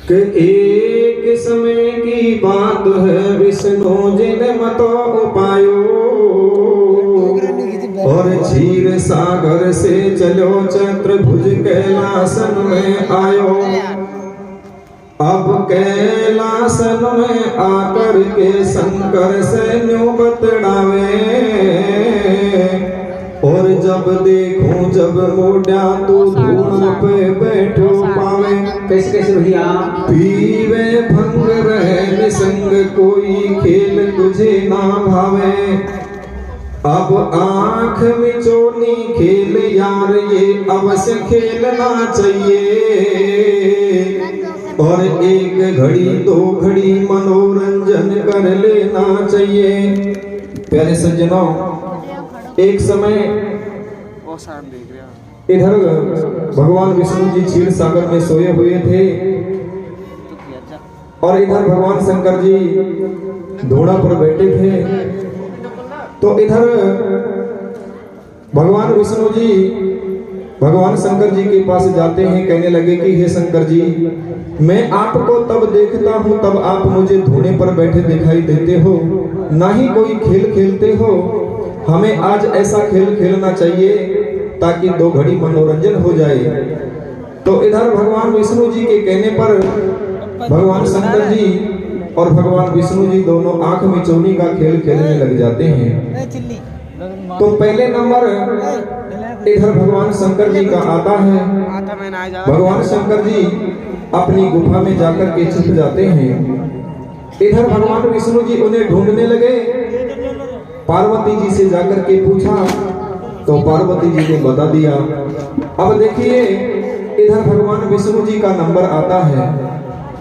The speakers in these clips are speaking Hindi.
कि एक समय की बात है विष्णु जिन मतो उपायो और क्षीर सागर से चलो चतुर्भुज कैलासन में आयो। अब कैलासन में आकर के शंकर से न्यू बतड़ावे और जब देखूं जब मोड़ा तू धूम पे बैठो पावे। कैसे कैसे भैया? पीवे भंग रहे निसंग कोई खेल तुझे ना भावे। अब आंख में चोनी खेल यार ये अवश्य खेलना चाहिए और एक घड़ी दो घड़ी मनोरंजन कर लेना चाहिए। प्यारे सज्जनों, एक समय इधर भगवान विष्णु जी क्षीर सागर में सोए हुए थे और इधर भगवान शंकर जी घोड़ा पर बैठे थे। तो इधर भगवान विष्णु जी भगवान शंकर जी के पास जाते हैं, कहने लगे कि हे शंकर जी, मैं आपको तब देखता हूँ तब आप मुझे धूने पर बैठे दिखाई देते हो, ना ही कोई खेल खेलते हो। हमें आज ऐसा खेल खेलना चाहिए ताकि दो घड़ी मनोरंजन हो जाए। तो इधर भगवान विष्णु जी के कहने पर भगवान शंकर जी और भगवान विष्णु जी दोनों आंख मिचौनी का खेल खेलने लग जाते हैं। तो पहले नंबर इधर भगवान शंकर जी का आता है। भगवान शंकर जी अपनी गुफा में जाकर के छिप जाते हैं। इधर भगवान विष्णु जी उन्हें ढूंढने लगे। पार्वती जी से जाकर के पूछा तो पार्वती जी ने बता दिया। अब देखिए इधर भगवान विष्णु जी का नंबर आता है।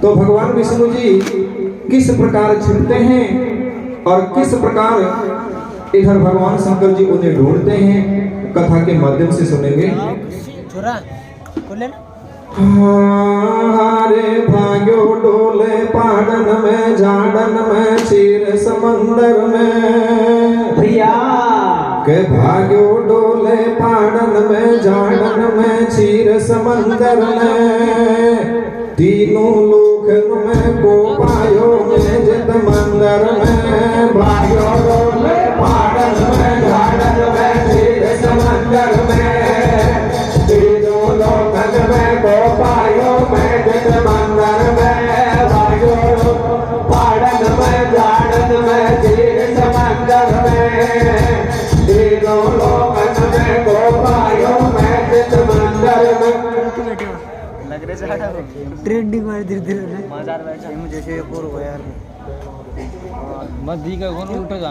तो भगवान विष्णु जी किस प्रकार छिपते हैं और किस प्रकार इधर भगवान शंकर जी उन्हें ढूंढते हैं, कथा के माध्यम से सुनेंगे। हारे भाग्यो डोले पहाड़न में झाड़न में क्षीर समंदर में भैया के भाग्यो डोले पहाड़न में झाड़न में क्षीर समंदर में तीनों लोकन में को पायो में जित मंदर में भाग्यो डोले पहाड़न में झाड़न में क्षीर समंदर में तीनों लोकन में को पायो में जित मंदर में भाग्यो पहाड़न में झाड़न में क्षीर समंदर में तीनों लोकन में को पायो में जित मंदर में। ट्रेंडिंग में धीरे धीरे मजार बैठा मुझे से पूर हो यार मत दी का कौन उल्टा जा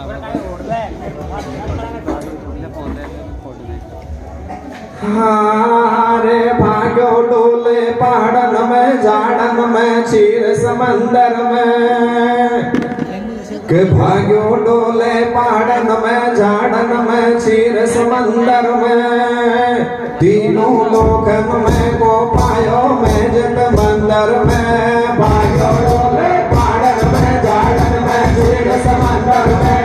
हारे भाग्यो डोले पहाड़न में झाड़न में क्षीर समंदर में के भाग्यो डोले पहाड़न में झाड़न में क्षीर समंदर में तीनों लोकन में को पायो में जित मंदर में भाग्यो डोले पहाड़न में झाड़न में क्षीर समंदर में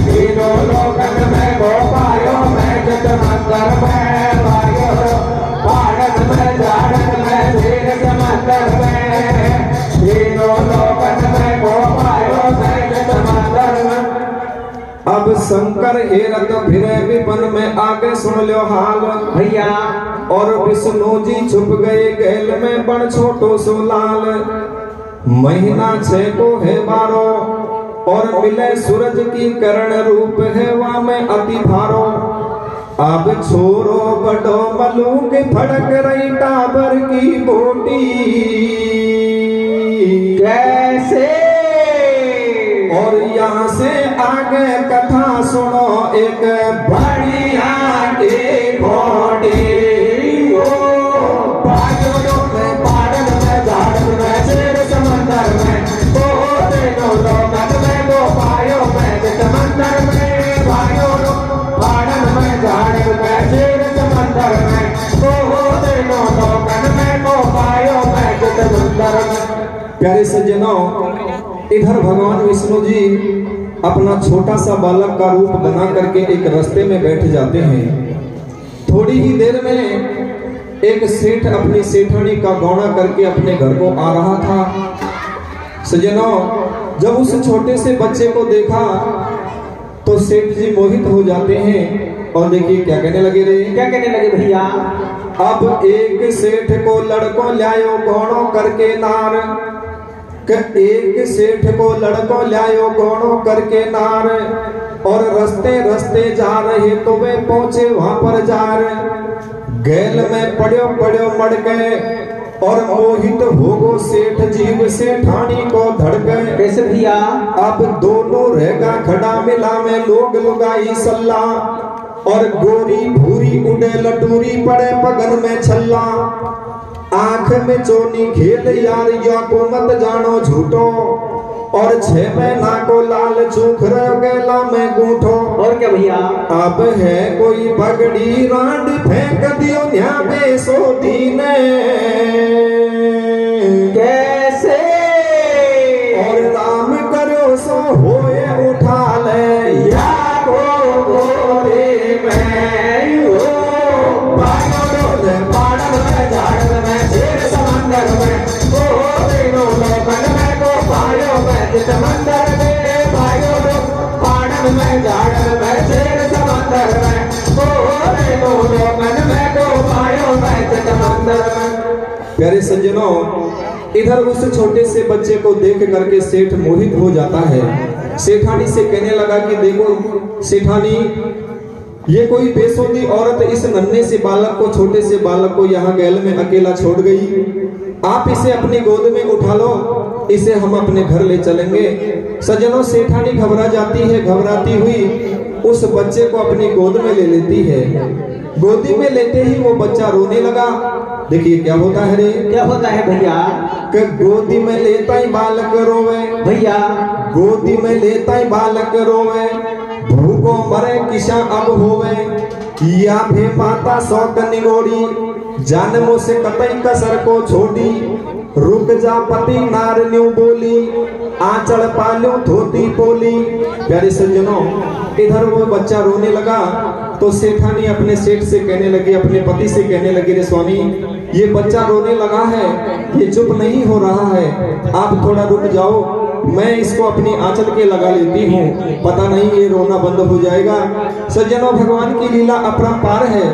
तीनों लोकन में को पायो में जित मंदर में भाग्यो पहाड़न में झाड़न में क्षीर समंदर में तीनों लोकन में को पायो में जित मंदर में। अब शंकर हेरत फिरे विपन में आगे सुन लो हाल भैया। और विष्णु जी छुप गए गैल में बड़ छोटो सो लाल। महीना 6 को है 12 और मिले सूरज की करण रूप है वहाँ में अति भारो। अब छोरो बड़ो मलूक फड़क रही टाबर की बोटी कैसे और यहाँ से आगे कथा सुनो एक बढ़िया की घोड़ी। भाग्यो डोले पहाड़न में झाड़न में क्षीर समंदर में को तीनों लोकन में को पायो में जित मंदर में भाग्यो पहाड़न में झाड़न में क्षीर समंदर में को तीनों लोकन में को पायो में जित मंदर में। प्यारे सज्जनों, इधर भगवान विष्णु जी अपना छोटा सा बालक का रूप बना करके एक रास्ते में बैठ जाते हैं। थोड़ी ही देर में एक सेठ अपनी सेठानी का गौना करके अपने घर को आ रहा था। सज्जनों, जब उस छोटे से बच्चे को देखा तो सेठ जी मोहित हो जाते हैं और देखिए क्या कहने लगे रे। क्या कहने लगे भैया? अब एक सेठ को लड़को लायो गौनो करके नार, एक सेठ को लड़को लायो गौनो करके नार, और रस्ते रस्ते जा रहे तो वे पहुंचे वहां पर जार। गैल में पड़ो पड़ो मड़ गए और मोहित हो गो सेठ जीव सेठानी को धड़के। कैसे भैया? अब दोनों रहेगा खड़ा मिला में लोग लुगाई सल्ला, और गोरी भूरी उड़े लटूरी पड़े पगन में छल्ला। आंख में चोनी खेल यार या को मत जानो झूठो, और 6 महीना को लाल चूख गेला में गूठो। और क्या भैया? अब है कोई पगड़ी रांड फेंक दियो न्या बेसो दीने। कैसे? और राम करो सो होए उठा ले या को गोरे में हो पागल में पागल में झाड़ में शेर समंदर में ओ तीनों लोगन में को पायो में चित मंदर में पायो पागल में झाड़ में शेर समंदर में ओ तीनों लोगन में को पायो में चित मंदर में। प्यारे सज्जनों, इधर उस छोटे से बच्चे को देख करके सेठ मोहित हो जाता है। सेठानी से कहने लगा कि देखो सेठानी, ये कोई बेसोदी औरत इस नन्हे से बालक को, छोटे से बालक को यहाँ गैल में अकेला छोड़ गई। आप इसे अपनी गोद में उठा लो, इसे हम अपने घर ले चलेंगे। सज्जनों, सेठानी घबरा जाती है, घबराती हुई उस बच्चे को अपनी गोद में ले लेती है। गोदी में लेते ही वो बच्चा रोने लगा। देखिए क्या होता है रे। क्या होता है भैया? कि गोदी में लेता ही बालक रोवे भैया, गोदी में लेता ही बालक रोवे, भूखो मरे किसा अब होवे, या भे माता शौक निगोड़ी, जन्मों से कतई कसर को छोड़ी, रुक जा पति नार न्यू बोली, आंचल पालो धोती पोली। प्यारे सज्जनों, इधर वो बच्चा रोने लगा तो सेठानी अपने सेठ से कहने लगी, अपने पति से कहने लगी, रे स्वामी, ये बच्चा रोने लगा है, ये चुप नहीं हो रहा है, आप थोड़ा रुक जाओ, मैं इसको अपनी आंचल के लगा लेती हूँ, पता नहीं ये रोना बंद हो जाएगा। सज्जनों, भगवान की लीला अपरंपार है।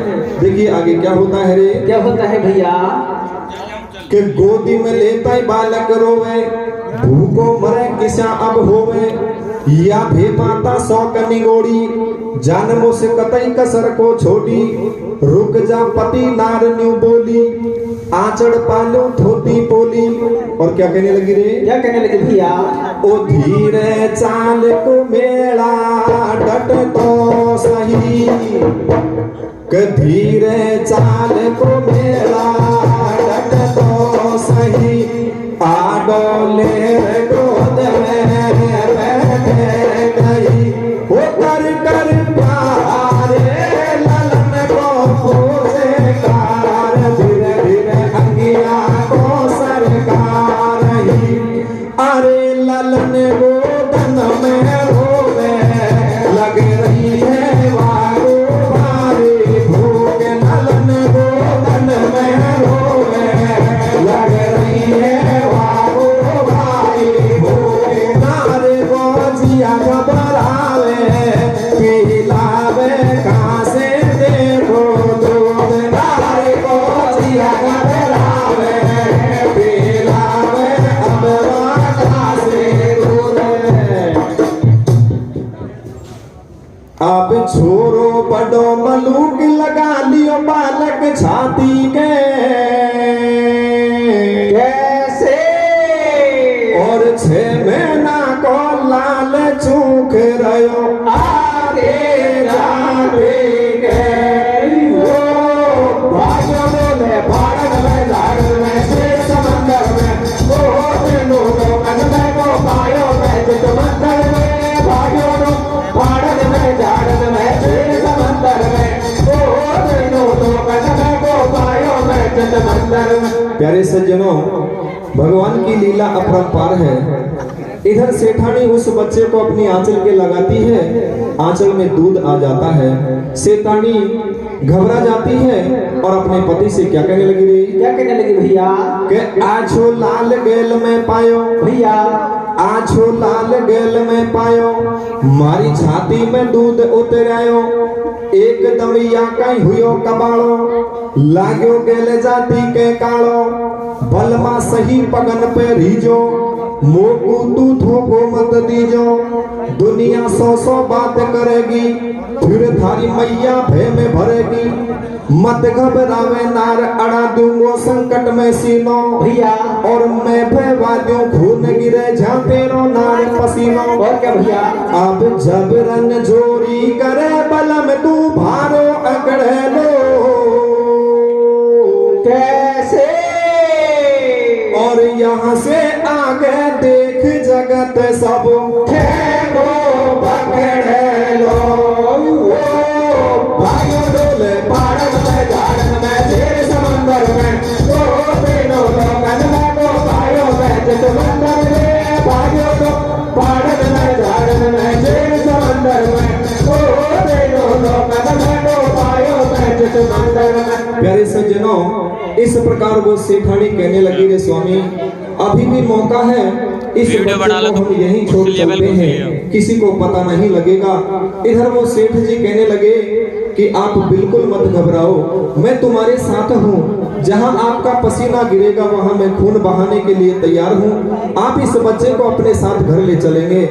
देखिए आगे क्या होता है रे। क्या होता है भैया? कि गोदी में लेता ही बालक रोवे, भूखो मरे किसा अब होवे, या भे माता शौक निगोड़ी, जन्मों से कतई कसर को छोड़ी, रुक जा पति नार न्यू बोली, आंचड़ पालो धोती पोली। और क्या कहने लगी रे। क्या कहने लगी भैया? ओ धीरे चाल को मेला डट तो सही, धीरे चाल को मेला डट तो सही, आडोले गोद में बैठे गई, वो कर कर प्यारे ललन को से कार, धीरे धीरे अंगिया को सरकार ही, अरे ललन गोदन में रोवे लग रही है वारो वारी भूख, ललन गोदन में रोवे लग रही है वारो वारी भूख, नारे गोजिया घबरावे पिलावे कहाँ से देखो दूध, नारे गोजिया घबरावे पिलावे अब कहाँ से दूध। अब छोरो बड़ो मलूक लगा लियो बालक छाती के, कैसे? और 6 महीना को लाल चूक रहो आगे जाते गए, ओ भाइयों बोले भारत में झाड़ में शेर समंदर में, ओ तीनों लोगन में को पायो में चित मंदर में, भाइयों भारत में झाड़ में शेर समंदर में, ओ तीनों लोगन में को पायो में चित मंदर में। प्यारे सज्जनों, भगवान की लीला अपरंपार है। इधर सेठानी उस बच्चे को अपनी आंचल के लगाती है, आंचल में दूध आ जाता है। सेठानी घबरा जाती है और अपने पति से क्या कहने लगी रे? क्या कहने लगी भैया? कि आछो लाल गेल में पायो भैया आछो लाल गेल में पायो, मारी छाती में दूध उतरायो, एकदम या कहीं हुयो कबाड़ो, लाग्यो गेल जाती के कालो, बलमा सही पगन पे रीजो, मोकू तू थोको मत दीजो, दुनिया सौ सौ बात करेगी, फिर थारी मैया भय में भरेगी, मत घबरावे नार अड़ा दूंगो संकट में सीनो भैया, और मैं भयवा दूं खून गिरे जहाँ तेरो नार पसीनो। और क्या भैया? अब जबरन जोरी करे बलम तू भारो अगड़े लो, कैसे? और यहाँ से आगे देख जगत सब ठेको पकड़े लो, भाइयों डोले पाड़न में झाड़न में झेल समंदर में, तो तीनों लोगन में तो भाइयों में चित मंदर में, भाइयों तो पाड़न में झाड़न में झेल समंदर में, तो तीनों लोगन में तो भाइयों में चित मंदर में। प्यारे सज्जनों, इस प्रकार वो सेठानी कहने लगी रे स्वामी अभी भी मौका है, इस वीडियो बना लो, हम यहीं छोड़ चलते हैं, किसी को पता नहीं लगेगा। इधर वो सेठ जी कहने लगे कि आप बिल्कुल मत घबराओ, मैं तुम्हारे साथ हूँ, जहाँ आपका पसीना गिरेगा वहाँ मैं खून बहाने के लिए तैयार हूँ, आप इस बच्चे को अपने साथ घर ले चलेंगे।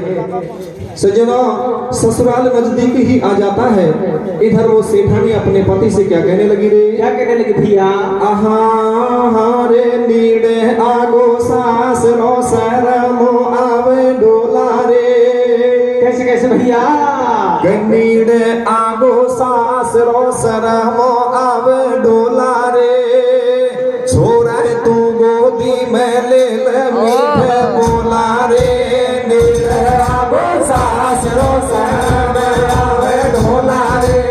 सजना ससुराल नजदीक ही आ जाता है। इधर वो सेठानी अपने पति से क्या कहने लगी रे? क्या कहने लगी भैया? आहा रे नीड़े आगो सास रो सरमो आवे डोला रे। कैसे कैसे भैया? नीड़े आगो सास रो सरमो आवे डोला रे, छोरा तू गोदी में ले ले मीठे बोला रे, नीड़े आगो सास रो सरमो आवे डोला रे,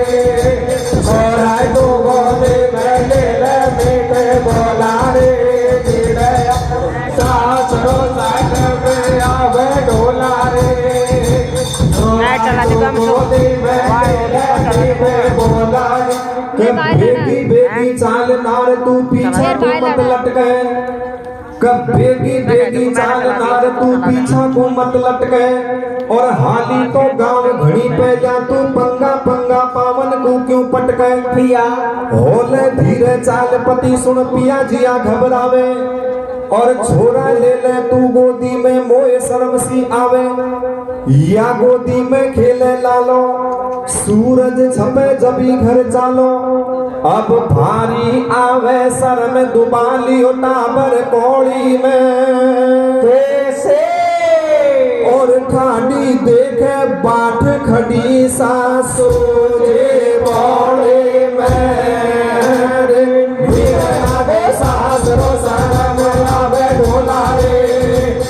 छोरा तू गोदी में ले ले मीठे बोला रे, नीड़े सास रो सरमो आवे डोला रे, बेगी बेगी चाल नार तू पीछा को मत लटके, कब बेगी बेगी चाल नार तू पीछा को मत लटके, और हाली तो गांव घड़ी पे जा तू पंगा पंगा पावन को क्यों पटके। भैया होले धीरे चाल पति सुन पिया जिया घबरावे, और छोरा ले ले तू गोदी में मोए शर्म सी आवे, या गोदी में खेले लालो, सूरज छपे जबी घर चालो, अब भारी आवे सर में दुबाली टाबर कोड़ी में, कैसे? और ठाडी देखे बाट खड़ी सासू जे बौड़े में, सास रो सरम आवे डोला रे,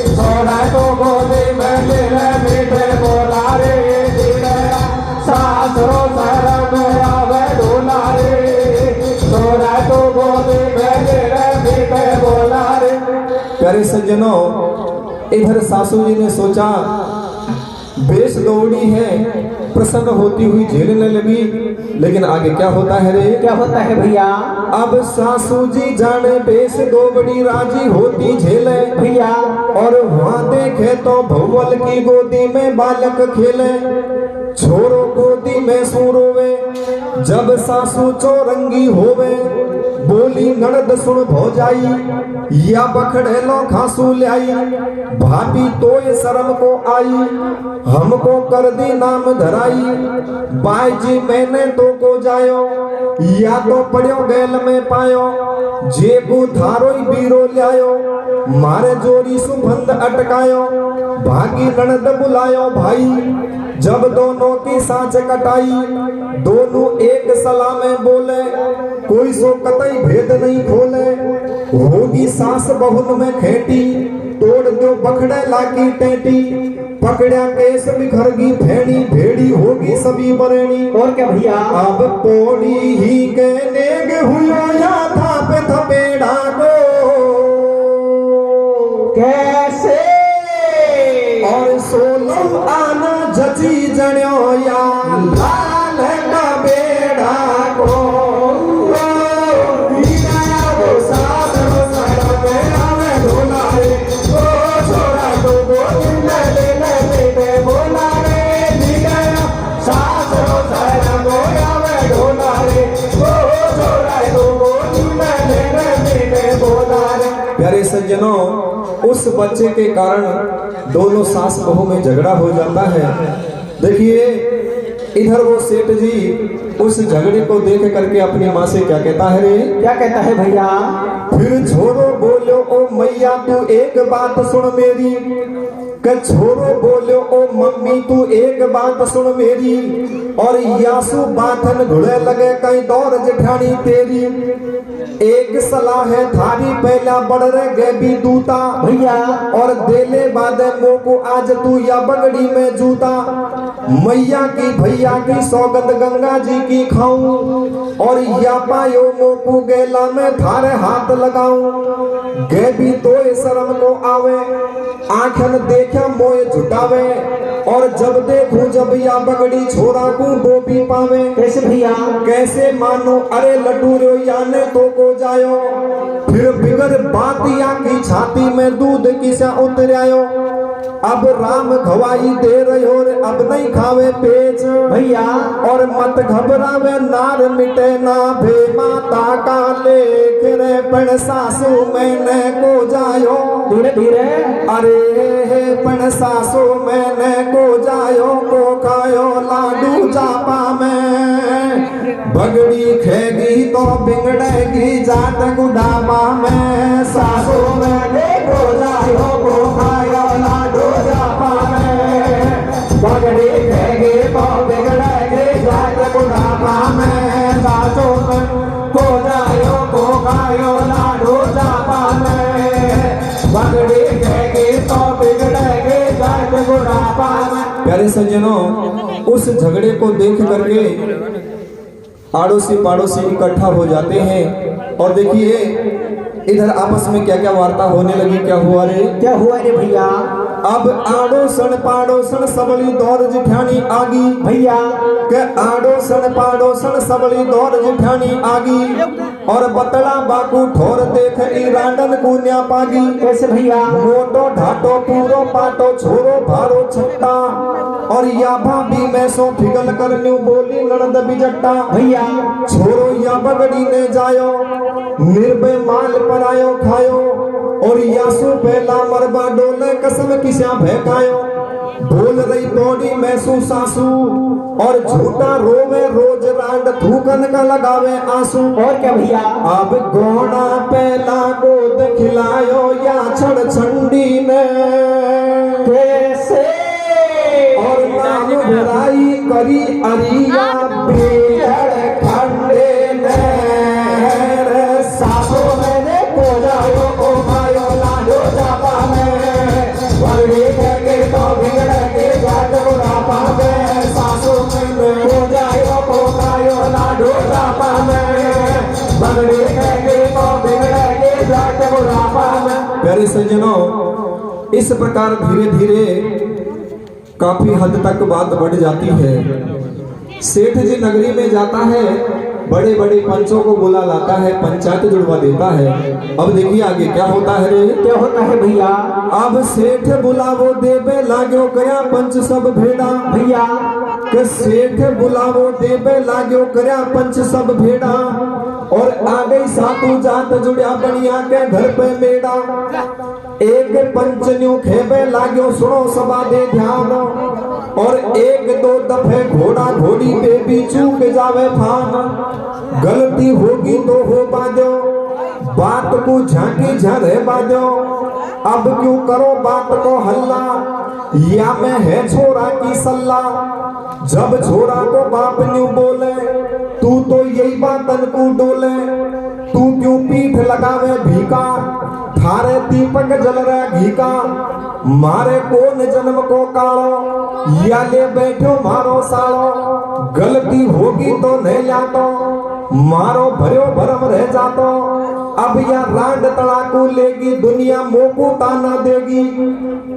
छोड़ा तो गोदी में ले ले मीठे बोला रे, सास रो सरम आवे डोला रे, छोड़ा तो गोदी में ले ले मीठे बोला रे। प्यारे सज्जनों, इधर सासू जी ने सोचा बेश दौड़ी है, प्रसन्न होती हुई झेलने लगी, लेकिन आगे क्या होता है रे? क्या होता है भैया? अब सासू जी जाने बेश दौड़ी राजी होती झेले भैया, और वहाँ देखे तो भौवल की गोदी में बालक खेले, छोरो गोदी में सूरोवे, जब सासू चौरंगी होवे, बोली ननद सुन भौजाई, या बखड़े लो खासू लाई, भाभी तो ये शर्म को आई, हमको कर दी नाम धराई, बाई जी मैंने तो को जायो, या तो पड़ियो गैल में पायो, जेबू थारो बीरो लायो, मारे जोड़ी सुबंध अटकायो, भागी ननद बुलायो भाई, जब दोनों की सांच कटाई, दोनों एक सलाह में बोले, कोई सो कतई भेद नहीं खोले, होगी सास बहुन में खेटी, तोड़ दो बखड़े लाकी टेटी, पकड़ा केस बिखरगी भेड़ी, भेड़ी होगी सभी बरेणी। और क्या भैया? अब पोड़ी ही के नेग हुयो या था पे थपेड़ा को, कैसे? और सोलम आना जची जण्यो या लाल का बेड़ा को, उस बच्चे के कारण दोनों सास बहू में झगड़ा हो जाता है। देखिए इधर वो सेठ जी उस झगड़े को देख करके अपनी माँ से क्या कहता है रे? क्या कहता है भैया? फिर छोरो बोलो ओ मैया तू एक बात सुन मेरी, के छोरो बोलो ओ मम्मी तू एक बात सुन मेरी, और यासु बाथन घुड़े लगे कई दौर जेठानी तेरी, एक सलाह है थारी पहला बढ़ रहे भी दूता भैया, और देले बादे मोको आज तू या बगड़ी में जूता, मैया की भैया की सौगंध गंगा जी की खाऊं, और या पायो मोको गेला में थारे हाथ लगाऊं, गे भी तो शर्म को आवे आंखन देखा मोए झुटावे, और जब देखूं जब या बगड़ी छोरा को वो भी पावे। कैसे भैया? कैसे मानो अरे लटूरो याने तो को जायो, फिर बिगर बात या की छाती में दूध किसा उतर आयो, अब राम गवाही दे रहे हो अब नहीं खावे पेच भैया, और मत घबरावे नार मिटे ना भे माता का लेख रे पण सासू मैंने को जायो, धीरे धीरे, अरे पण सासू मैंने को जायो को खायो लाडू चापा में, बगड़ी खेगी तो बिगड़ेगी जात गुडाबा में, सासू मैंने को जायो को खायो लाडू चापा में, बगड़ी खेगी तो बिगड़ेगी जात गुडाबा में, सासू में को जायो को खायो लाडू चापा में, बगड़ी खेगी तो बिगड़ेगी जात गुडाबा में। प्यारे सज्जनों, उस झगड़े को देख करके आड़ोसी पाड़ोसी इकट्ठा हो जाते हैं, और देखिए इधर आपस में क्या क्या वार्ता होने लगी। क्या हुआ रे? क्या हुआ रे भैया? अब आड़ोसन पाड़ोसन सबली दौर जिठानी आगी भैया, के आड़ोसन पाड़ोसन सबली दौर जिठानी आगी, और बतला बाकू ठोर देख ई रांडन कुन्या पागी। कैसे भैया? मोटो ढाटो पूरो पाटो छोरो भारो छट्टा, और या भाभी में सो फिगल कर न्यू बोली ननद बिजट्टा। भैया, छोरो या बगड़ी ने जायो निर्भय माल पर आयो खायो, और यासु पहला मरबा डोले कसम किसा भैकायो, बोल रही बॉडी मैसू सासू, और झूठा रोवे रोज रांड थूकन का लगावे आंसू। और क्या भैया? अब गोना पहला गोद खिलायो या छड़ छंडी ने, कैसे? और नाम बुराई करी अरिया बेहड़ खंडे ने, सासू मैंने को जायो को खायो लाडो चापा में, बगड़ी खेगे तो बिगड़ेगे जात गुडापा में, सासू मैंने को जायो को खायो लाडो चापा में, बगड़ी खेगे तो बिगड़ेगे जात गुडापा में। प्यारे सज्जनों, इस प्रकार धीरे धीरे काफी हद तक बात बढ़ जाती है। सेठ जी नगरी में जाता है, बड़े बड़े पंचों को बुला लाता है, पंचायत जुड़वा देता है। अब देखिए आगे क्या होता है रे? क्या होता है भैया? अब सेठ बुलावो देबे लाग्यो गया पंच सब भेड़ा। भैया, के सेठ बुलावो देबे लाग्यो गया पंच सब भेड़ा, और आ गई सातू जात जुड़िया बनिया के घर पे मेड़ा, एक पंच न्यू खेबे लाग्यो सुनो सभा दे ध्यान, और एक दो दफे घोड़ा घोड़ी पे भी चूक जावे फान, गलती होगी तो हो बाजो बात को झांकी झरे बाजो, अब क्यों करो बात को हल्ला, या मैं है छोरा की सल्ला, जब छोरा को बाप न्यू बोले तू तो यही बातन को डोले, तू क्यों पीठ लगावे भीका, थारे दीपक जल रहा घी का, मारे कौन जन्म को कालो, या ले बैठो मारो सालो, गलती होगी तो नहीं जातो, मारो भरो भरम रह जातो, अब या रांड तड़ाकू लेगी दुनिया मोकू ताना देगी,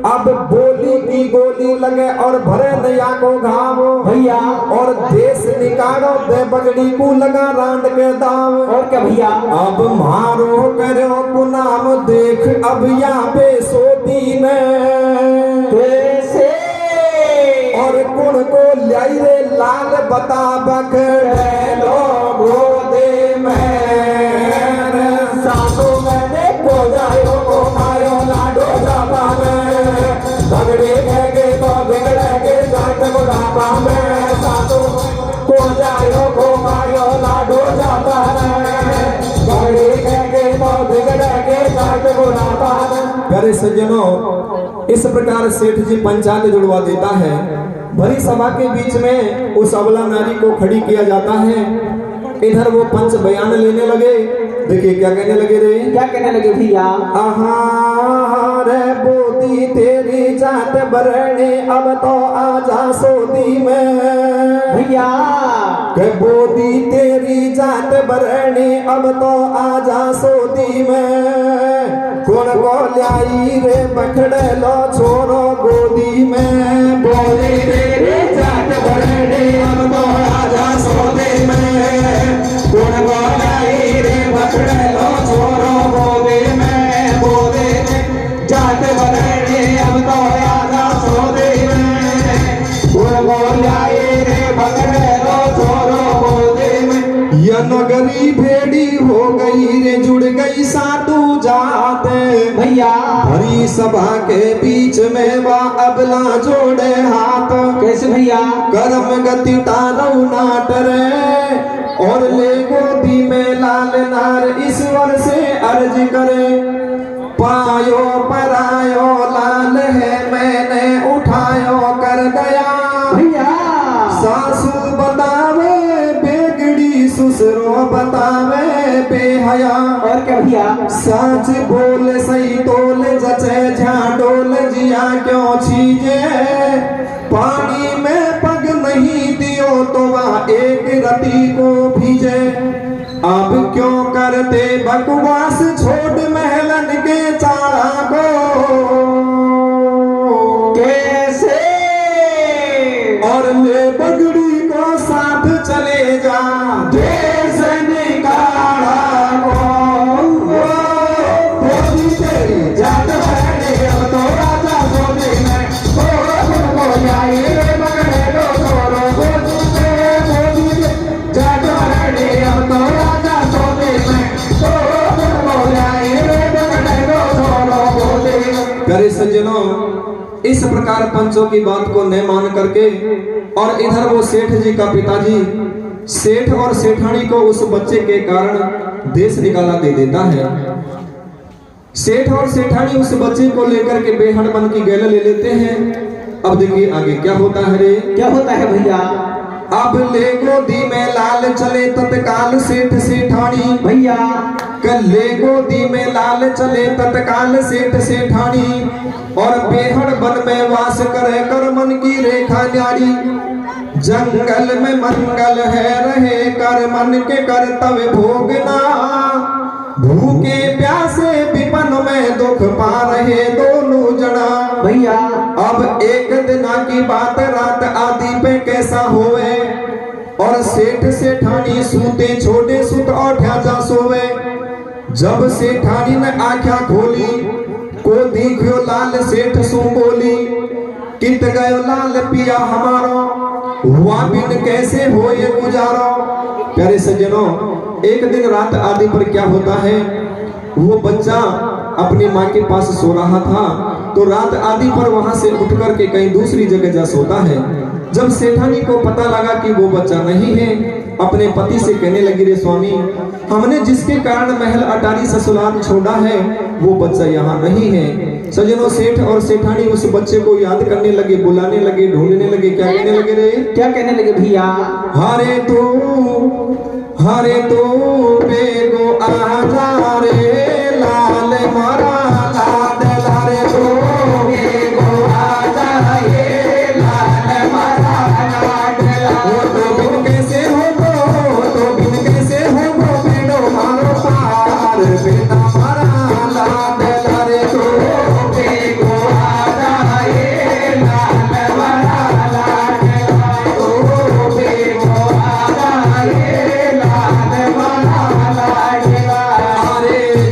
अब बोली की गोली लगे और भरे नया को घाव भैया, और देश निकालो दे बगड़ी को लगा रांड के दाव। और क्या भैया? अब मारो करो गुनाम देख अब यहाँ पे सोती ने, कैसे? और कुण को लाई रे लाल बता बकड़े लोगो दे में, सासू मैंने को जायो को खायो प्यारे सज्जनों, इस प्रकार सेठ जी पंचांग जुड़वा देता है। भरी सभा के बीच में उस अबला नारी को खड़ी किया जाता है। इधर वो पंच बयान लेने लगे। देखिए क्या कहने लगे रे, क्या कहने लगे भैया? आहार बोती तेरी जात बरने, अब तो आजा सोदी में भैया के बोती तेरी जात बरने, अब तो आजा सोदी में। कौन को लाई रे पकड़े लो छोरो गोदी में, बोली तेरी जात बरने, अब तो आजा सोदी में। कौन को लाई रे पकड़े लो छोरो गोदी में, बोली जात बरने, अब तो आजा सोदी में। कौन को लाई रे पकड़े लो छोरो गोदी में। यह नगरी भेड़ी हो गई रे, जुड़ गई साधु जाते भैया हरी सभा के बीच में बा अबला जोड़े हाथ। कैसे भैया? कर्म गति तारऊ नाट रे, और ले गोदी में लाल नार, ईश्वर से अर्ज करे। पायो परायो लाल है, मैंने उठायो कर दया भैया सासू बतावे बेगड़ी, ससुरो बतावे बेहया। और क्या भैया? सच बोल सही तोल, जचे झाडोल जिया क्यों छीजे। पानी में पग नहीं दियो तो वह एक रति को भीजे। अब क्यों करते बकवास, छोड़ महलन के चारा को। कैसे? और ले बगड़ी को साथ चले जा, देश निकाला को। बोली तेरी जात बरने, अब तो राजा सोने में। को जाए रे बगड़े लो छोरो गोदी में, बोली जात बरने, अब तो राजा सोने में। को जाए रे बगड़े लो छोरो गोदी में। प्यारे सज्जनों, इस प्रकार पंचों की बात को न मान करके, और इधर वो सेठ जी का पिताजी सेठ और सेठानी को उस बच्चे के कारण देश निकाला दे देता है। सेठ और सेठानी उस बच्चे को लेकर के बेहद मन की गैल ले लेते हैं। अब देखिए आगे क्या होता है रे। क्या होता है भैया? अब ले गोदी में लाल चले तत्काल सेठ सेठानी भैया कल्ले गोदी में लाल चले तत्काल सेठ सेठानी, और बेहड़ वन में वास करे कर मन की रेखा न्यारी। जंगल में मंगल है रहे कर मन के कर्तव्य भोगना, भूखे प्यासे विपन में दुख पा रहे दोनों जना। भैया अब एक दिना की बात रात आदि पे कैसा होवे, और सेठ सेठानी सूते छोटे सुत औठा जा सोवे। जब सेठानी ने आँखें खोली को दिखो लाल सेठ सो बोली, कित गयो लाल पिया हमारो, हुआ बिन कैसे हो ये गुजारो। प्यारे सज्जनों, एक दिन रात आदि पर क्या होता है, वो बच्चा अपनी माँ के पास सो रहा था, तो रात आदि पर वहां से उठ करके कहीं दूसरी जगह जा सोता है। जब सेठानी को पता लगा कि वो बच्चा नहीं है, अपने पति से कहने लगी, रे स्वामी, हमने जिसके कारण महल अटारी ससुराल छोड़ा है वो बच्चा यहाँ नहीं है। सज्जनों, सेठ और सेठानी उस बच्चे को याद करने लगे, बुलाने लगे, ढूंढने लगे। क्या कहने लगे रे? क्या कहने लगे भैया? हरे तो बेगो आजा रे लाल मारा लाड लारे तो बेगो आजा ये लाल मारा लाड लारे। तो बिन कैसे हो बेटो मारो पार, बेटा मारा लाड लारे तो बेगो आजा ये लाल मारा लाड लारे तो बेगो आजा ये लाल मारा लाड लारे।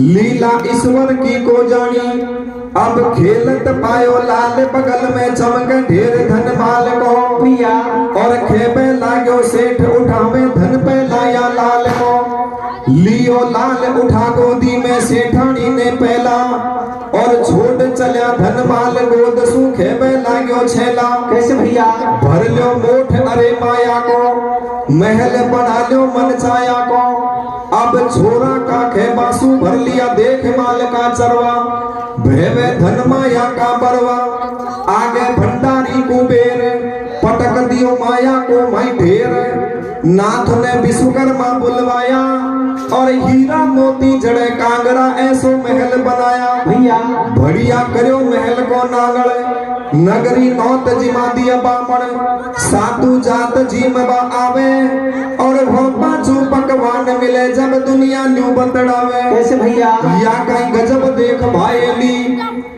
लीला ईश्वर की को जानी, अब खेलत पायो लाल बगल में चमक ढेर धन माल को भैया और खेबे लागो सेठ उठावे धन पे लाया लाल को। लियो लाल उठा गोदी में सेठानी ने पहला और छोड़ चलिया धन माल गोद सूखे में लागो छेला। कैसे भैया भर लो मोठ अरे माया को, महल बना लो मन छाया को। अब छोरा का खेबासु भर लिया देख माल का चरवा, भेवे धन माया का बरवा। आगे भंडारी कुबेर पटक दियो माया को माई ढेर। नाथ ने विश्वकर्मा बुलवाया और हीरा मोती जड़े कांगरा ऐसो महल बनाया। भैया बढ़िया करो महल को नागड़, नगरी नौत जिमा दिया बामण। सातु जात जीमवा आवे और वो पांचू पकवान मिले जब दुनिया न्यू बतड़ावे। कैसे भैया या कहीं गजब देख भाईली,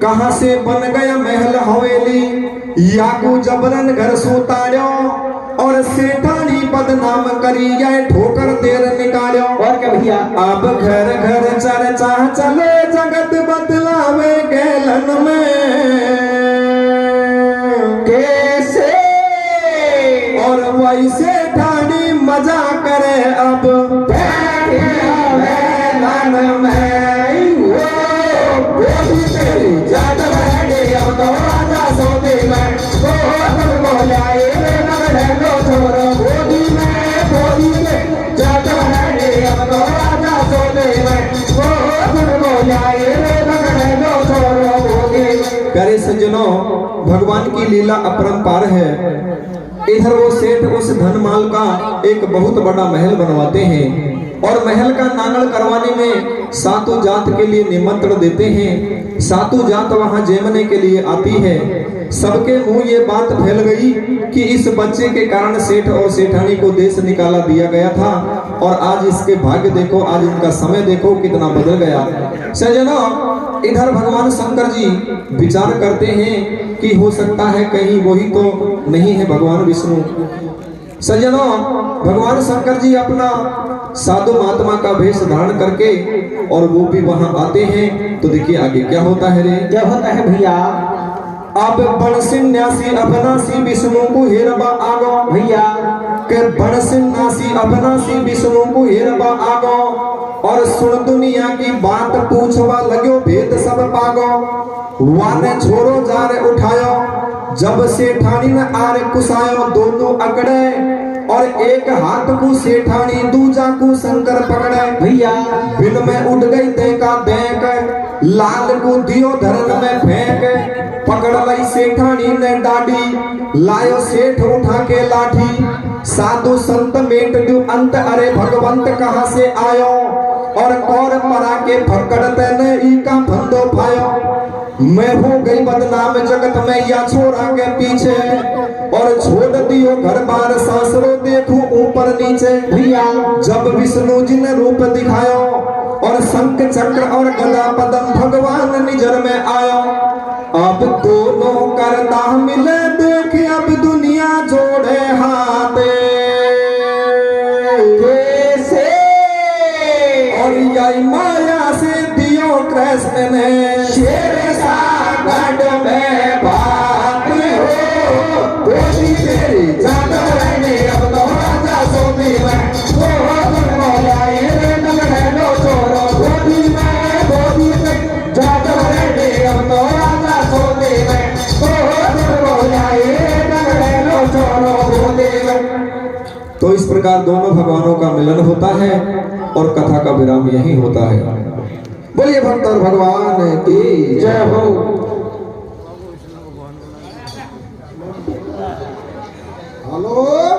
कहां से बन गया महल हवेली। या को जबरन घर सुताड़ो और सेठानी बदनाम करी गए ठोकर देर निकालो। और क्या भैया अब घर घर चर्चा चले जगत बदलावे गैलन में। कैसे और वैसे ठानी मजा करे अब करे सज्जनों, भगवान की लीला अपरंपार है। इधर वो सेठ उस धन माल का एक बहुत बड़ा महल बनवाते हैं और महल का नांगल करवाने में सातों जात के लिए निमंत्रण देते हैं। सातों जात वहां जेमने के लिए आती है। सबके मुंह ये बात फैल गई कि इस बच्चे के कारण सेठ और सेठानी को देश निकाला दिया गया था और आज इसके भाग्य देखो, आज इनका समय देखो कितना बदल गया। सज्जनों, इधर भगवान शंकर जी विचार करते हैं कि हो सकता है कहीं वही तो नहीं है भगवान विष्णु। सज्जनों, भगवान शंकर जी अपना साधु महात्मा का वेश धारण करके और वो भी वहां आते हैं। तो देखिए आगे क्या होता है रे। क्या होता है भैया अब बण सन्यासी अबनासी विष्णु को हेरबा आगो। भैया के बण सन्यासी अबनासी विष्णु को हेरबा आगो और सुन दुनिया की बात पूछवा लगो भेद सब पागो। वाने छोरो जारे उठायो जब सेठानी ने आरे कुसायो दोनों अकड़े और एक हाथ को सेठानी दूजा को शंकर पकड़े। भैया बिन में उड़ गई देखा देख लाल को दियो धरन में फेंक। पकड़ लई सेठानी ने डाडी लायो सेठ उठा के लाठी। साधु संत मेट दू अंत अरे भगवंत कहां से आयो और कौर परा के फकड़ते ने ई का फंदो फायो। मैं हो गई बदनाम जगत में या छोरा के पीछे और छोड़ दियो घर बार सासरो देखूं ऊपर नीचे। भैया जब विष्णु जी ने रूप दिखायो और शंख चक्र और गदा पद्म भगवान निजर में आयो। अब दोनों करता मिले देख अब दुनिया जोड़े हाथे। कैसे और यही माया से दियो कृष्ण ने शेर सागढ़ में बात हो। गोदी तेरी जात रहने अब तो राजा सोती में वो बोलाए रे नगड़ो छोरो। गोदी में जात रहने अब तो राजा सोती में वो बोलाए रे नगड़ो छोरो गोदी में। तो इस प्रकार दोनों भगवानों का मिलन होता है और कथा का विराम यही होता है। बोलिए भक्त और भगवान की जय हो। हेलो।